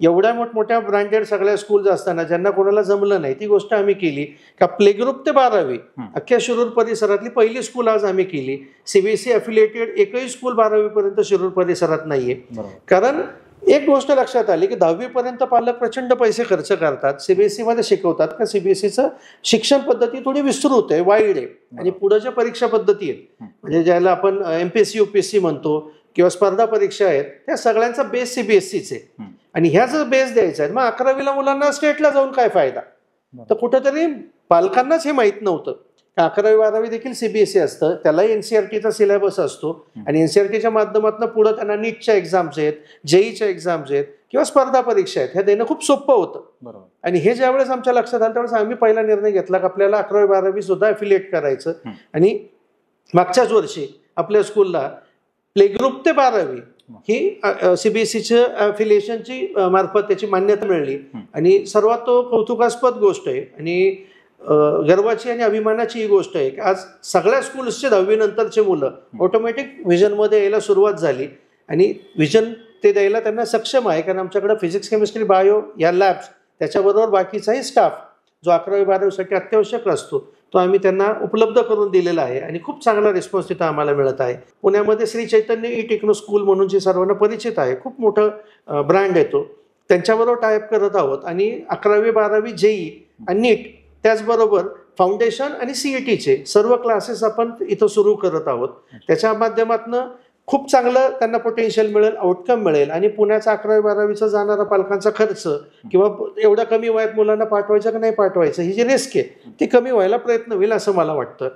एवढ्या मोठमोठ्या ब्रँडेड सगळ्या स्कूल्स असताना ज्यांना कोणाला जमलं नाही ती गोष्ट आम्ही केली का प्ले ग्रुप ते 12वी अख्ख्या शिरूर परिसरातली पहिली स्कूल आज आम्ही केली. सीबीएसई अफिलिएटेड एकही स्कूल 12वी पर्यंत शिरूर परिसरात नाहीये. कारण एक गोष्ट लक्षात आली की 10वी पर्यंत पालक प्रचंड पैसे खर्च करतात, सीबीएसई मध्ये शिकवतात का सीबीएसईचं शिक्षण पद्धती थोडी विस्तृत आहे, वाईड आहे. आणि पुढे ज्या परीक्षा पद्धती आहेत म्हणजे ज्याला आपण एमपीएससी यूपीएससी म्हणतो किंवा स्पर्धा परीक्षा आहेत त्या सगळ्यांचा बेस सीबीएसईच आहे. आणि ह्या जर बेस द्यायचा आहे मग 11वीला मुलांना स्टेटला जाऊन काय फायदा. तर कुठेतरी पालकांनाच हे माहीत नव्हतं. 11वी 12वी देखील सीबीएसई असतं, त्यालाही एनसीईआरटीचा सिलेबस असतो आणि एनसीईआरटीच्या माध्यमातून पुढे त्यांना नीटच्या एक्झाम्स आहेत, जेईच्या एक्झाम्स आहेत किंवा स्पर्धा परीक्षा आहेत, हे देणं खूप सोपं होतं. आणि हे ज्यावेळेस आमच्या लक्षात आलं त्यावेळेस आम्ही पहिला निर्णय घेतला की आपल्याला 11वी 12वी सुद्धा अफिलिएट करायचं. आणि मागच्याच वर्षी आपल्या स्कूलला प्ले ग्रुप ते 12वी ही सीबीएसईच्या अफिलिएशनची मार्फत त्याची मान्यता मिळाली. आणि सर्वात तो कौतुकास्पद गोष्ट आहे आणि गर्वाची आणि अभिमानाची ही गोष्ट आहे की आज सगळ्या स्कूल्सचे 10वी नंतरचे मुलं ऑटोमॅटिक व्हिजनमध्ये यायला सुरुवात झाली. आणि व्हिजन ते द्यायला त्यांना सक्षम आहे कारण आमच्याकडे फिजिक्स केमिस्ट्री बायो या लॅब्स त्याच्याबरोबर बाकीचाही स्टाफ जो 11वी 12वीसाठी अत्यावश्यक असतो तो आम्ही त्यांना उपलब्ध करून दिलेला आहे. आणि खूप चांगला रिस्पॉन्स तिथं आम्हाला मिळत आहे. पुण्यामध्ये Shri Chaitanya E techno school म्हणून जे सर्वांना परिचित आहे, खूप मोठं ब्रँड येतो, त्यांच्याबरोबर टायअप करत आहोत. आणि 11वी 12वी जेई आणि नीट त्याचबरोबर फाउंडेशन आणि सीईटीचे सर्व क्लासेस आपण इथं सुरू करत आहोत. त्याच्या माध्यमातून खूप चांगलं त्यांना पोटेन्शियल मिळेल, आउटकम मिळेल. आणि पुण्याचा 11वी 12वीचा जाणारा पालकांचा खर्च किंवा एवढ्या कमी वयात मुलांना पाठवायचं की नाही पाठवायचं ही जी रिस्क आहे ती कमी व्हायला प्रयत्न होईल असं मला वाटतं.